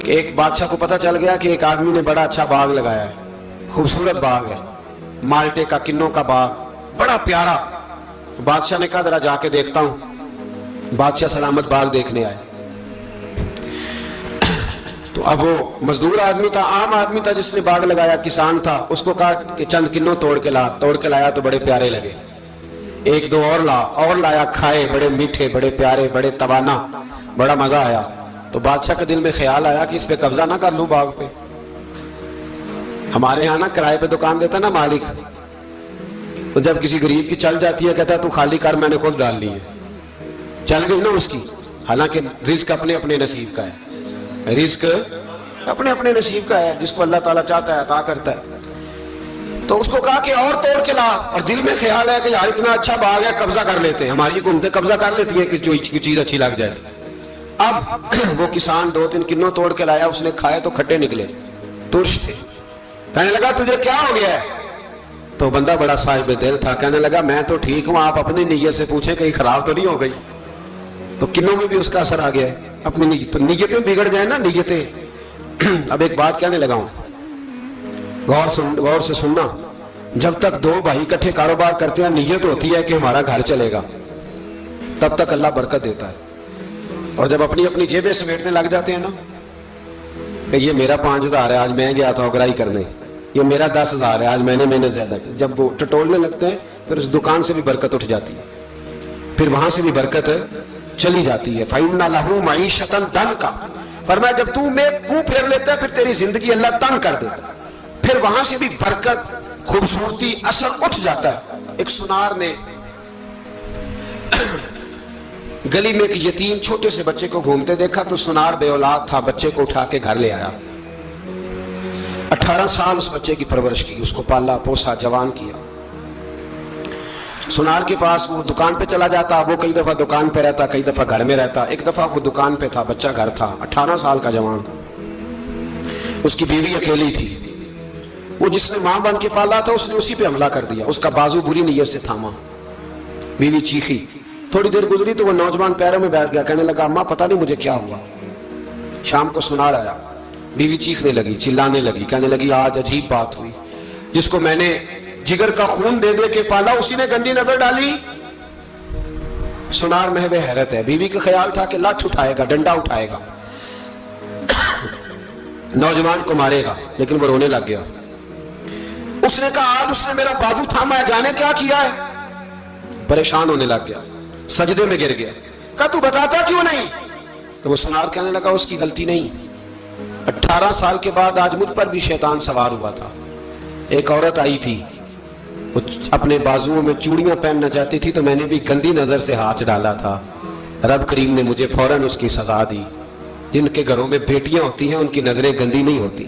کہ ایک بادشاہ کو پتہ چل گیا کہ ایک آدمی نے بڑا اچھا باغ لگایا ہے، خوبصورت باغ ہے، مالٹے کا، کنوں کا باغ، بڑا پیارا۔ بادشاہ نے کہا ذرا جا کے دیکھتا ہوں۔ بادشاہ سلامت باغ دیکھنے آئے تو اب وہ مزدور آدمی تھا، عام آدمی تھا جس نے باغ لگایا، کسان تھا، اس کو کہا کہ چند کنوں توڑ کے لایا تو بڑے پیارے لگے، ایک دو اور لایا، کھائے، بڑے میٹھے، بڑے پیارے، بڑے توانا، بڑا مزہ آیا۔ تو بادشاہ کے دل میں خیال آیا کہ اس پہ قبضہ نہ کر لوں باغ پہ۔ ہمارے یہاں نا کرائے پہ دکان دیتا نا مالک، تو جب کسی غریب کی چل جاتی ہے کہتا ہے تو خالی کر، میں نے خود ڈال لی ہے، چل گئی نا اس کی۔ حالانکہ رزق اپنے اپنے نصیب کا ہے، رزق اپنے اپنے نصیب کا ہے، جس کو اللہ تعالیٰ چاہتا ہے عطا کرتا ہے۔ تو اس کو کہا کہ اور توڑ کے لا، اور دل میں خیال ہے کہ یار اتنا اچھا باغ ہے، قبضہ کر لیتے ہیں، ہماری حکومتیں قبضہ کر لیتی ہے کہ جو چیز اچھی لگ جائے۔ اب وہ کسان 2-3 کنوں توڑ کے لایا، اس نے کھائے تو کھٹے نکلے، ترش تھے۔ کہنے لگا تجھے کیا ہو گیا ہے؟ تو بندہ بڑا صاحب دل تھا، کہنے لگا میں تو ٹھیک ہوں، آپ اپنی نیت سے پوچھیں کہیں خراب تو نہیں ہو گئی۔ تو کنوں میں بھی اس کا اثر آ گیا ہے، اپنی نیت، تو نیتیں بگڑ جائیں نا، نیتیں۔ اب ایک بات کہنے لگا ہوں، غور سے سننا، جب تک دو بھائی اکٹھے کاروبار کرتے ہیں نیت ہوتی ہے کہ ہمارا گھر چلے گا، تب تک اللہ برکت دیتا ہے۔ اور جب اپنی اپنی جیبیں سمیٹنے لگ جاتے ہیں نا کہ یہ میرا 5,000 ہے، آج میں گیا تھا اگرائی کرنے، یہ میرا 10,000 ہے، آج میں نے زیادہ کی، جب وہ ٹٹولنے لگتے ہیں پھر اس دکان سے بھی برکت اٹھ جاتی ہے، پھر وہاں سے بھی برکت چلی جاتی ہے۔ فَإِنَّ لَهُ مَعِيشَةً ضَنْكَ، فرمایا جب تو میں منہ پھیر لیتا ہے پھر تیری زندگی اللہ تنگ کر دیتا ہے، پھر وہاں سے بھی برکت، خوبصورتی، اثر اٹھ جاتا ہے۔ ایک سنار نے گلی میں ایک یتیم چھوٹے سے بچے کو گھومتے دیکھا تو سنار بے اولاد تھا، بچے کو اٹھا کے گھر لے آیا، 18 سال اس بچے کی پرورش کی، اس کو پالا پوسا، جوان کیا۔ سنار کے پاس وہ دکان پہ چلا جاتا، وہ کئی دفعہ دکان پہ رہتا، کئی دفعہ گھر میں رہتا، ایک دفعہ وہ دکان پہ تھا، بچہ گھر تھا، 18 سال کا جوان، اس کی بیوی اکیلی تھی، وہ جس نے ماں بن کے پالا تھا اس نے اسی پہ حملہ کر دیا، اس کا بازو بری نیت سے تھاما، بیوی چیخی، تھوڑی دیر گزری تو وہ نوجوان پیروں میں بیٹھ گیا، کہنے لگا اماں پتہ نہیں مجھے کیا ہوا۔ شام کو سنار آیا، بیوی چیخنے لگی، چلانے لگی، کہنے لگی آج عجیب بات ہوئی، جس کو میں نے جگر کا خون دے دے کے پالا اسی نے گندی نظر ڈالی۔ سنار محو حیرت ہے، بیوی کا خیال تھا کہ لاٹھ اٹھائے گا، ڈنڈا اٹھائے گا، نوجوان کو مارے گا، لیکن وہ رونے لگ گیا۔ اس نے کہا آج اس نے میرا بازو تھاما ہے، جانے کیا کیا ہے؟ پریشان ہونے لگ گیا، سجدے میں گر گیا، کہا تو بتاتا کیوں نہیں؟ تو وہ سنار کہنے لگا اس کی غلطی نہیں، 18 سال کے بعد آج مجھ پر بھی شیطان سوار ہوا تھا۔ ایک عورت آئی تھی، وہ اپنے بازوؤں میں چوڑیاں پہننا چاہتی تھی تو میں نے بھی گندی نظر سے ہاتھ ڈالا تھا، رب کریم نے مجھے فوراً اس کی سزا دی۔ جن کے گھروں میں بیٹیاں ہوتی ہیں ان کی نظریں گندی نہیں ہوتی،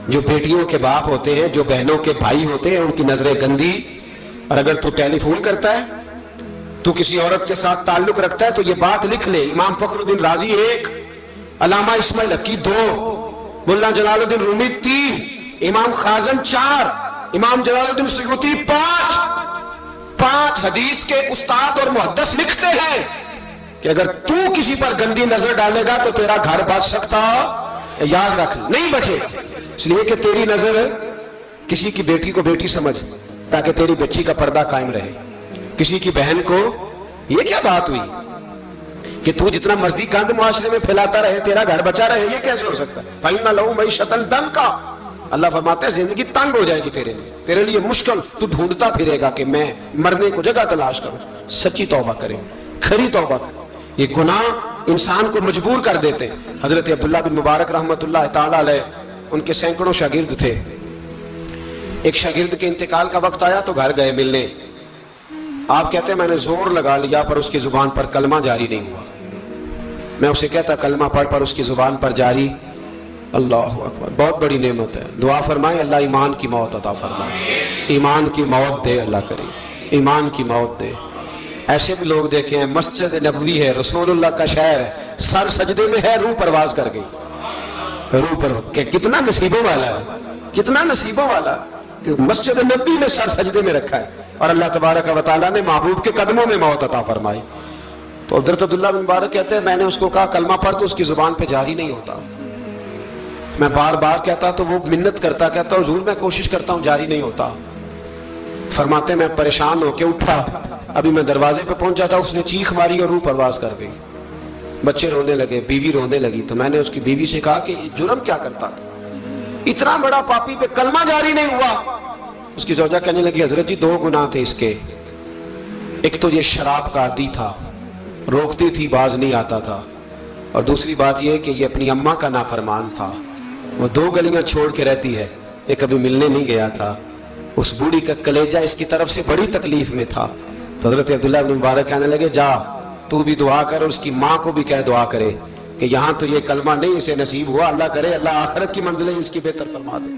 جو بیٹیوں کے باپ ہوتے ہیں، جو بہنوں کے بھائی ہوتے ہیں، ان کی نظریں گندی۔ اور اگر تو ٹیلی فون کرتا ہے، تو کسی عورت کے ساتھ تعلق رکھتا ہے تو یہ بات لکھ لے، امام فخر الدین رازی 1، علامہ اسماعیل حقی 2، مولانا جلال الدین رومی 3، امام خازن 4، امام جلال الدین سیوطی 5 حدیث کے استاد اور محدث لکھتے ہیں کہ اگر تو کسی پر گندی نظر ڈالے گا تو تیرا گھر بچ سکتا، یاد رکھ نہیں بچے گا، اس لیے کہ تیری نظر کسی کی بیٹی کو بیٹی سمجھ تاکہ تیری بچی کا پردہ قائم رہے، کسی کی بہن کو، یہ کیا بات ہوئی کہ تو جتنا مرضی گند معاشرے میں پھیلاتا رہے تیرا گھر بچا رہے، یہ کیسے ہو سکتا ہے؟ فَإِنَّ لَهُ مَعِيشَةً ضَنْكَ، اللہ فرماتا ہے زندگی تنگ ہو جائے گی تیرے لیے مشکل، تو ڈھونڈتا پھرے گا کہ میں مرنے کو جگہ تلاش کروں۔ سچی توبہ کریں، کھری توبہ کریں، یہ گناہ انسان کو مجبور کر دیتے ہیں۔ حضرت عبداللہ بن مبارک رحمۃ اللہ تعالی علیہ، ان کے سینکڑوں شاگرد تھے، ایک شاگرد کے انتقال کا وقت آیا تو گھر گئے ملنے، آپ کہتے ہیں میں نے زور لگا لیا پر اس کی زبان پر کلمہ جاری نہیں ہوا، میں اسے کہتا کلمہ پڑھ پر اس کی زبان پر جاری، اللہ اکبر، بہت بڑی نعمت ہے، دعا فرمائیں اللہ ایمان کی موت عطا فرمائے، ایمان کی موت دے اللہ کریم، ایمان کی موت دے۔ ایسے بھی لوگ دیکھے ہیں، مسجد نبوی ہے، رسول اللہ کا شہر ہے، سر سجدے میں ہے، روح پرواز کر گئی، روح پر کتنا نصیبوں والا ہے، کتنا نصیبوں والا کہ مسجد نبوی میں سر سجدے میں رکھا ہے، اور اللہ تبارک و تعالیٰ نے محبوب کے قدموں میں موت عطا فرمائی۔ تو حضرت عبداللہ بن مبارک کہتے ہیں میں نے اس کو کہا کلمہ پڑھ تو اس کی زبان پہ جاری نہیں ہوتا، میں بار بار کہتا تو وہ منت کرتا، کہتا حضور میں کوشش کرتا ہوں جاری نہیں ہوتا۔ فرماتے میں پریشان ہو کے اٹھا، ابھی میں دروازے پہ پہنچا تھا، اس نے چیخ ماری اور روح پرواز کر گئی۔ بچے رونے لگے، بیوی رونے لگی، تو میں نے اس کی بیوی سے کہا کہ جرم کیا کرتا تھا، اتنا بڑا پاپی پہ کلمہ جاری نہیں ہوا۔ اس کی زوجہ کہنے لگی حضرت جی 2 گناہ تھے اس کے، ایک تو یہ شراب کا عادی تھا، روکتی تھی باز نہیں آتا تھا، اور دوسری بات یہ کہ یہ اپنی اماں کا نافرمان تھا، وہ 2 گلیاں چھوڑ کے رہتی ہے، یہ کبھی ملنے نہیں گیا تھا، اس بوڑھی کا کلیجہ اس کی طرف سے بڑی تکلیف میں تھا۔ تو حضرت عبداللہ بن مبارک کہنے لگے جا تو بھی دعا کر، اور اس کی ماں کو بھی کہہ دعا کرے کہ یہاں تو یہ کلمہ نہیں اسے نصیب ہوا، اللہ کرے اللہ آخرت کی منزلیں اس کی بہتر فرما دے۔